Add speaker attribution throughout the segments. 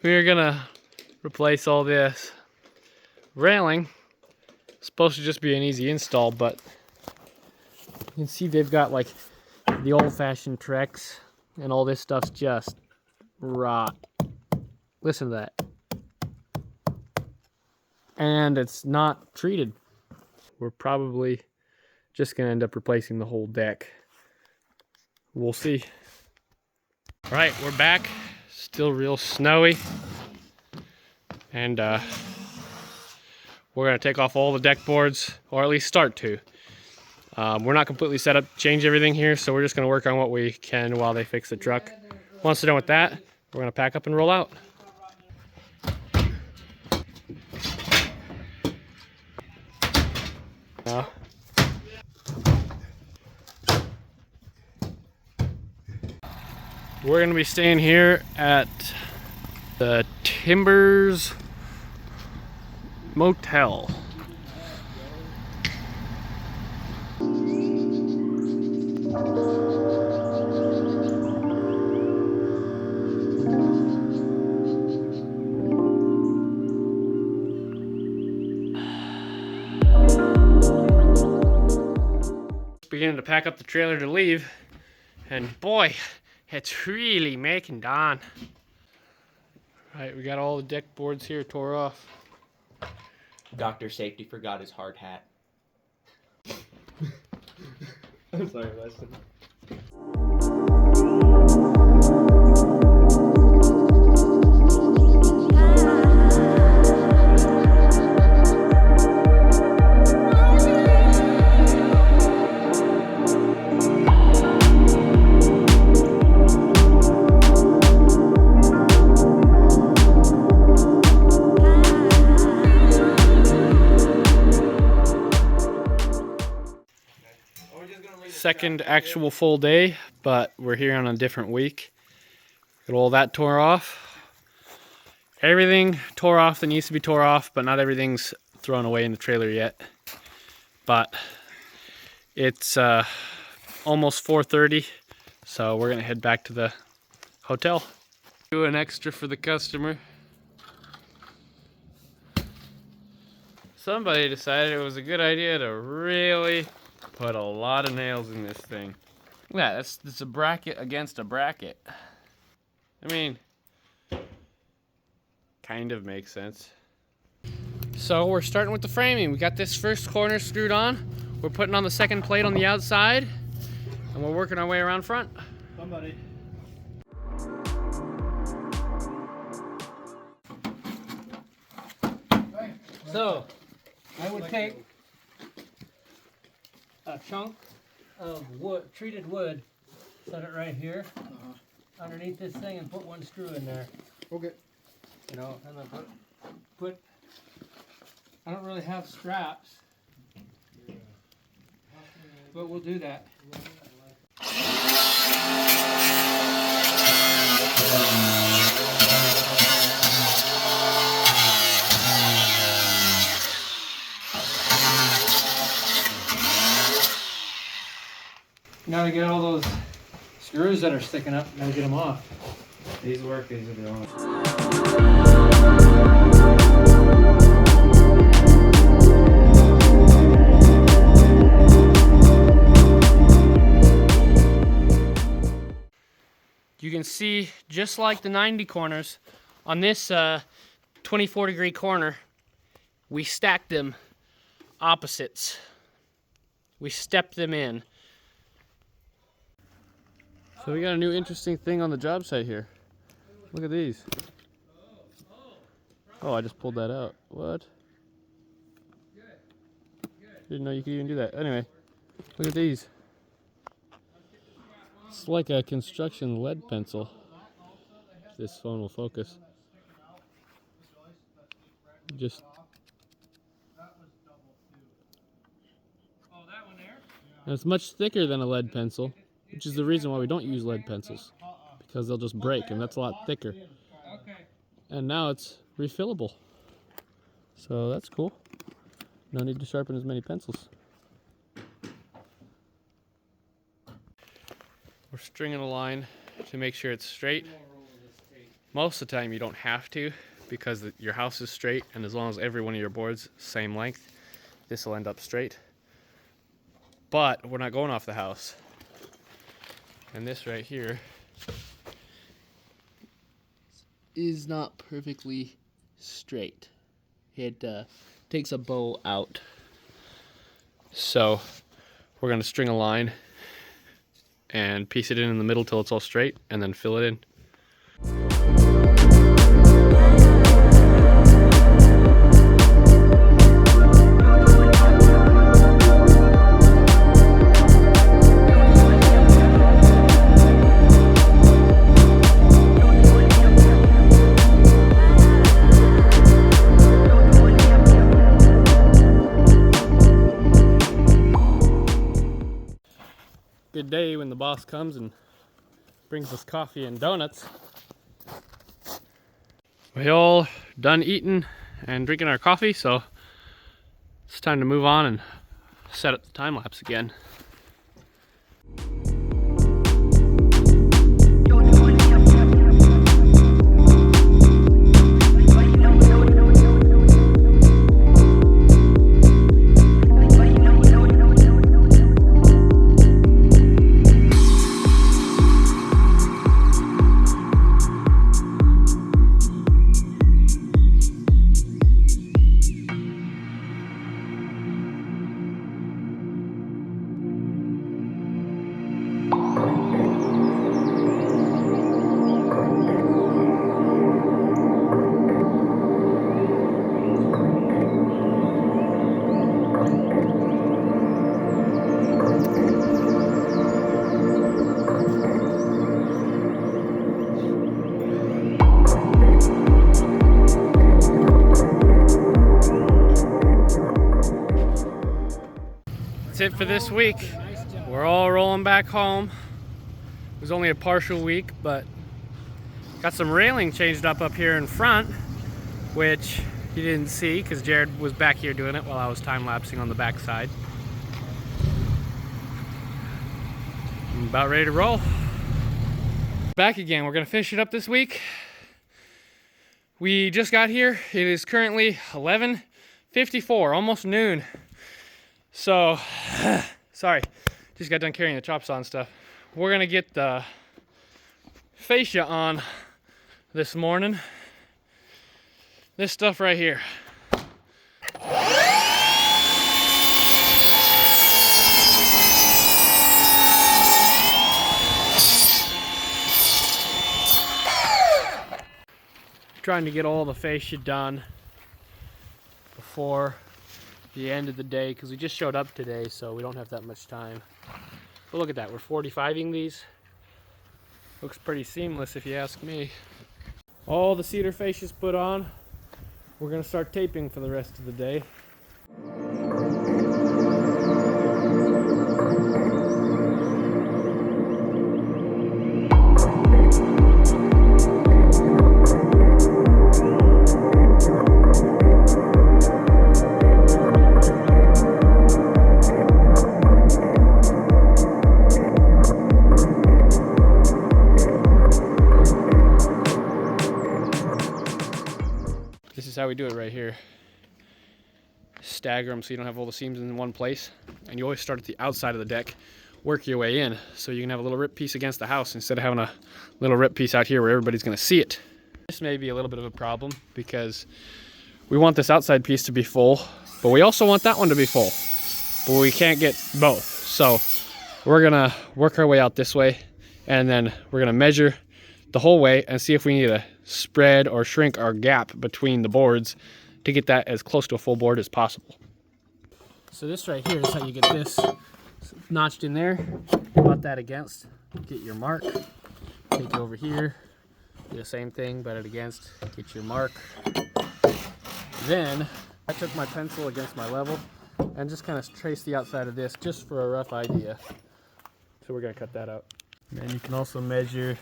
Speaker 1: We're gonna replace all this railing. It's supposed to just be an easy install, but you can see they've got like the old-fashioned Trex, and all this stuff's just rot. Listen to that. And it's not treated. We're probably just gonna end up replacing the whole deck. We'll see. All right, we're back. Still real snowy. And we're gonna take off all the deck boards, or at least start to. We're not completely set up to change everything here, so we're just gonna work on what we can while they fix the truck. Once they're done with that, we're gonna pack up and roll out. We're gonna be staying here at the Timbers Motel. Beginning to pack up the trailer to leave, and boy, it's really making dawn. Right, we got all the deck boards here tore off.
Speaker 2: Dr. Safety forgot his hard hat.
Speaker 1: I'm sorry, Weston. Second actual full day, but we're here on a different week. Got all that tore off. Everything tore off that needs to be tore off, but not everything's thrown away in the trailer yet. But it's almost 4:30, so we're gonna head back to the hotel. Do an extra for the customer. Somebody decided it was a good idea to really put a lot of nails in this thing. Look at that, that's a bracket against a bracket. I mean, kind of makes sense. So we're starting with the framing. We got this first corner screwed on. We're putting on the second plate on the outside, and we're working our way around front.
Speaker 3: Somebody.
Speaker 4: So, I would take a chunk of wood, treated wood, set it right here, underneath this thing, and put one screw in there.
Speaker 3: Okay.
Speaker 4: You know, and then put I don't really have straps, but we'll do that. Now to get all those screws that are sticking up, gotta get them off.
Speaker 3: These work, these are the only.
Speaker 1: You can see, just like the 90 corners, on this 24-degree corner, we stacked them opposites. We stepped them in. So we got a new interesting thing on the job site here. Look at these. Oh, I just pulled that out. What? Didn't know you could even do that. Anyway, look at these. It's like a construction lead pencil. If this phone will focus. Just. And it's much thicker than a lead pencil, which is the reason why we don't use lead pencils, because they'll just break, and that's a lot thicker. And now it's refillable, so that's cool. No need to sharpen as many pencils. We're stringing a line to make sure it's straight. Most of the time you don't have to, because your house is straight, and as long as every one of your boards same length, this will end up straight. But we're not going off the house. And this right here is not perfectly straight. It takes a bow out. So we're gonna string a line and piece it in the middle till it's all straight, and then fill it in. Good day when the boss comes and brings us coffee and donuts. We all done eating and drinking our coffee, so it's time to move on and set up the time lapse again. That's it for this week. We're all rolling back home. It was only a partial week, but got some railing changed up here in front, which you didn't see because Jared was back here doing it while I was time-lapsing on the back side. I'm about ready to roll. Back again. We're gonna finish it up this week. We just got here. It is currently 11:54, almost noon. So, sorry, just got done carrying the chop saw and stuff. We're gonna get the fascia on this morning. This stuff right here. Trying to get all the fascia done before the end of the day, because we just showed up today, so we don't have that much time. But look at that, we're 45ing these. Looks pretty seamless if you ask me. All the cedar fascia's put on. We're gonna start taping for the rest of the day. This is how we do it right here. Stagger them so you don't have all the seams in one place. And you always start at the outside of the deck, work your way in, so you can have a little rip piece against the house instead of having a little rip piece out here where everybody's gonna see it. This may be a little bit of a problem because we want this outside piece to be full, but we also want that one to be full. But we can't get both. So we're gonna work our way out this way, and then we're gonna measure the whole way and see if we need to spread or shrink our gap between the boards to get that as close to a full board as possible. So this right here is how you get this notched in there, butt that against, get your mark, take it over here, do the same thing, butt it against, get your mark. Then I took my pencil against my level and just kind of trace the outside of this just for a rough idea. So we're gonna cut that out. And then you can also measure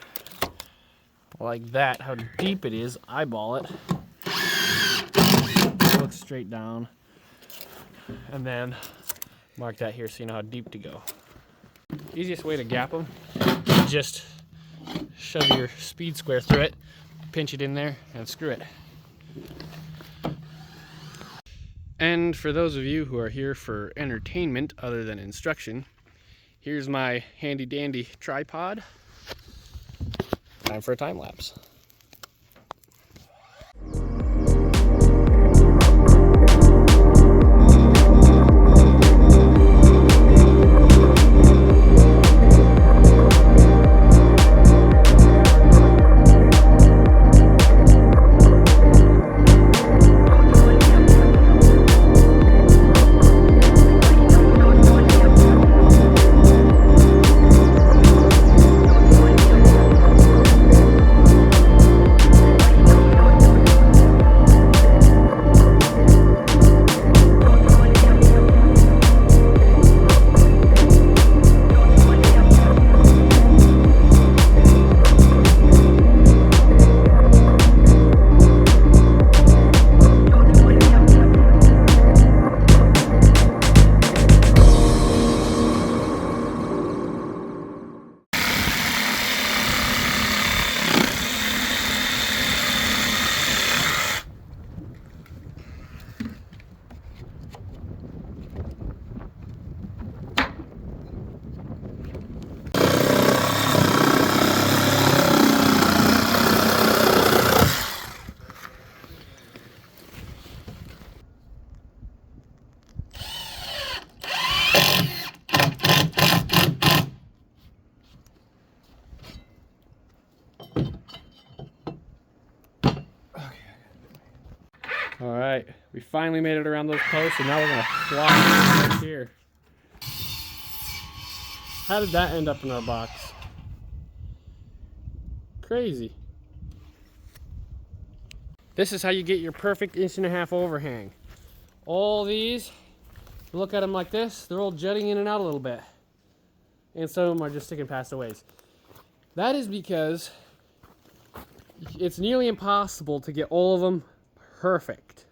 Speaker 1: like that, how deep it is, eyeball it, look straight down, and then mark that here so you know how deep to go. Easiest way to gap them, just shove your speed square through it pinch it in there and screw it. And for those of you who are here for entertainment other than instruction, here's my handy dandy tripod. Time for a time lapse. All right, we finally made it around those posts, and now we're gonna flop it right here. How did that end up in our box? Crazy. This is how you get your perfect 1.5-inch overhang. All these, look at them like this, they're all jutting in and out a little bit. And some of them are just sticking past the waist. That is because it's nearly impossible to get all of them perfect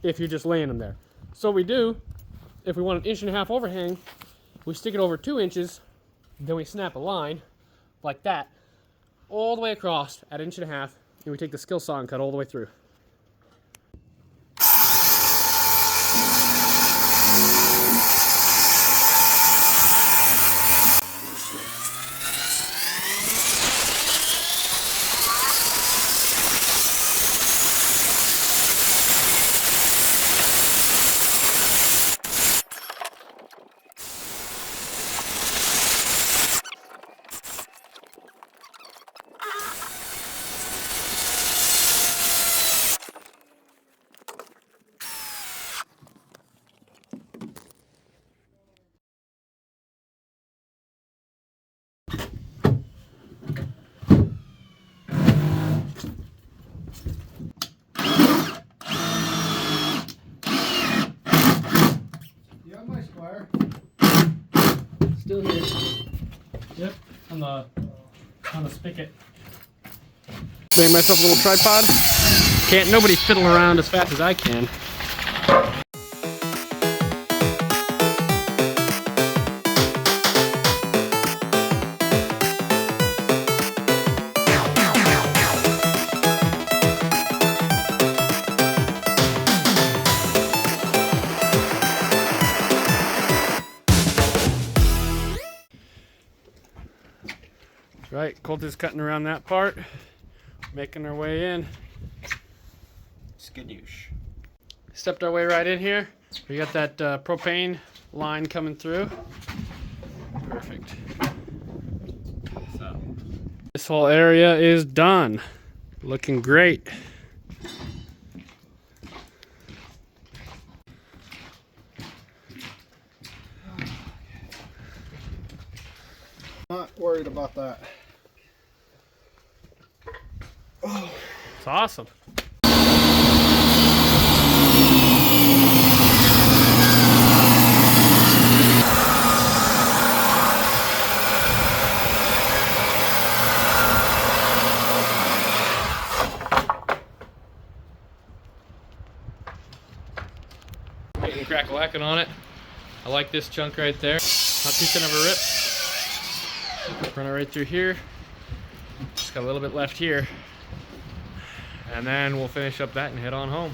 Speaker 1: if you're just laying them there. So what we do, if we want an 1.5-inch overhang, we stick it over 2 inches, then we snap a line like that all the way across at 1.5 inches, and we take the skill saw and cut all the way through. Still here. Yep, on the spigot. Made myself a little tripod. Can't nobody fiddle around as fast as I can. Right, Colton's cutting around that part, making our way in.
Speaker 2: Skadoosh.
Speaker 1: Stepped our way right in here. We got that propane line coming through. Perfect. So, this whole area is done. Looking great.
Speaker 3: Not worried about that.
Speaker 1: It's awesome. Getting crack-a-lacking on it. I like this chunk right there. Not too thin of a rip. Run it right through here. Just got a little bit left here. And then we'll finish up that and head on home.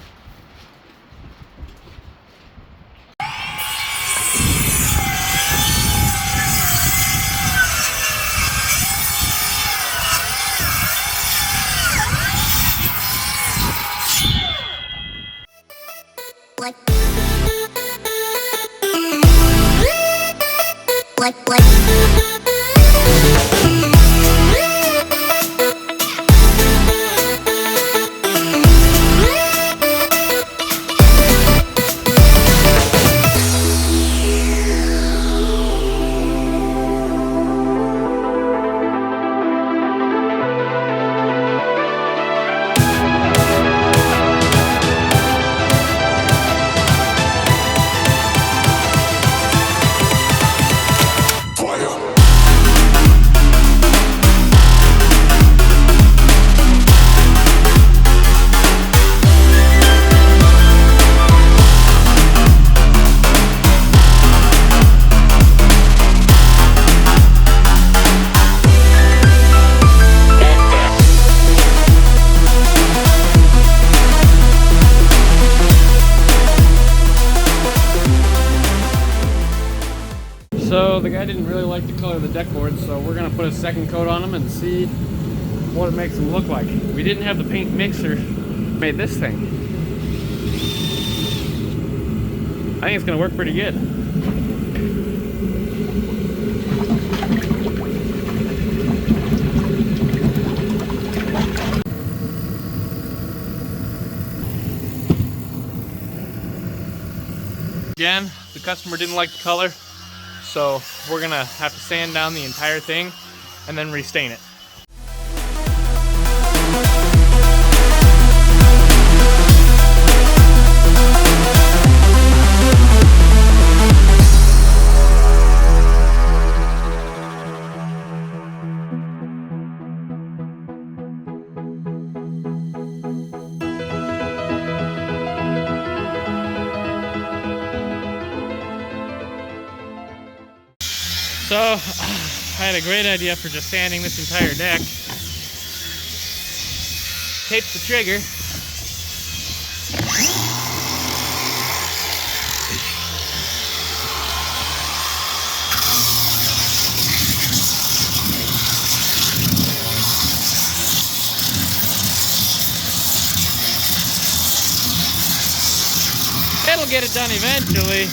Speaker 1: So the guy didn't really like the color of the deck boards, so we're gonna put a second coat on them and see what it makes them look like. We didn't have the paint mixer, made this thing. I think it's gonna work pretty good. Again, the customer didn't like the color. So we're gonna have to sand down the entire thing and then restain it. So, I had a great idea for just sanding this entire deck. Tape the trigger. It'll get it done eventually.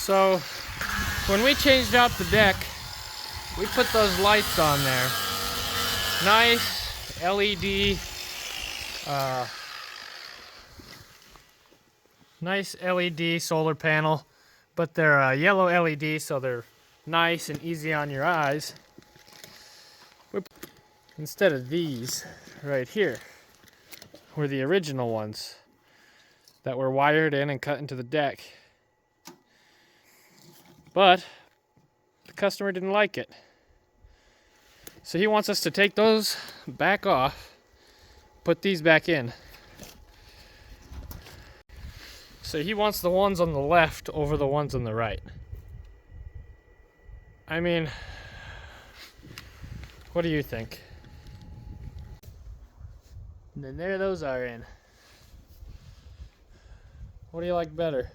Speaker 1: So when we changed out the deck, we put those lights on there. Nice LED solar panel, but they're yellow LED, so they're nice and easy on your eyes. Instead of these right here were the original ones that were wired in and cut into the deck. But the customer didn't like it. So he wants us to take those back off, put these back in. So he wants the ones on the left over the ones on the right. I mean, what do you think? And then there those are in. What do you like better?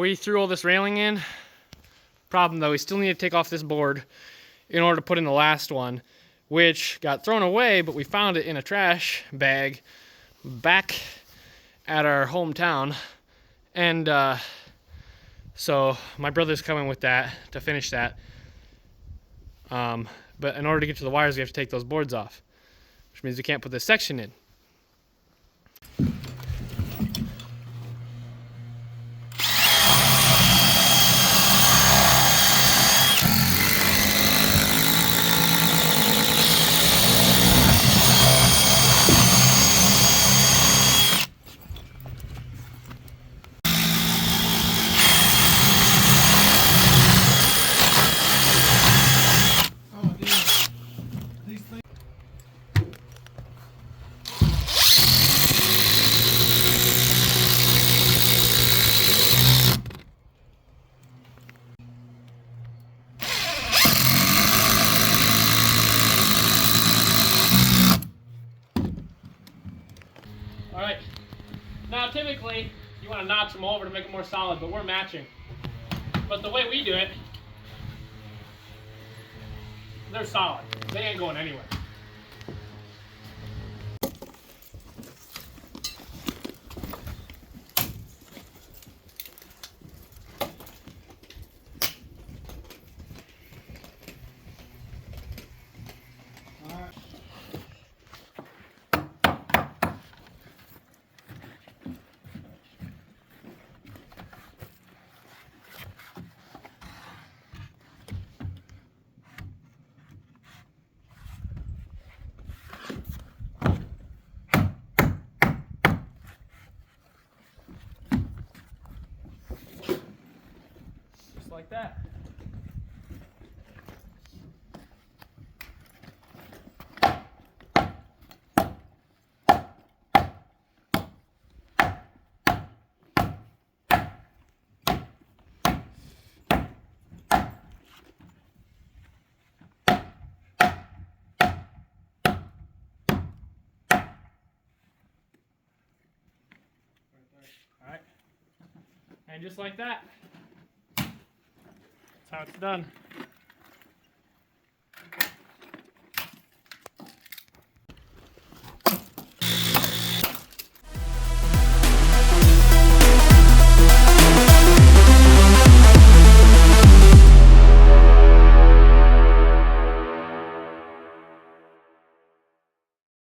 Speaker 1: we threw all this railing in. Problem though, we still need to take off this board in order to put in the last one, which got thrown away, but we found it in a trash bag back at our hometown. And so my brother's coming with that to finish that. But in order to get to the wires, we have to take those boards off, which means we can't put this section in.
Speaker 3: Oh, these things.
Speaker 1: All right. Now, typically, you want to notch them over to make them more solid, but we're matching. But the way we do it, they're solid. They ain't going anywhere. Just like that. All right. And just like that, that's how it's done.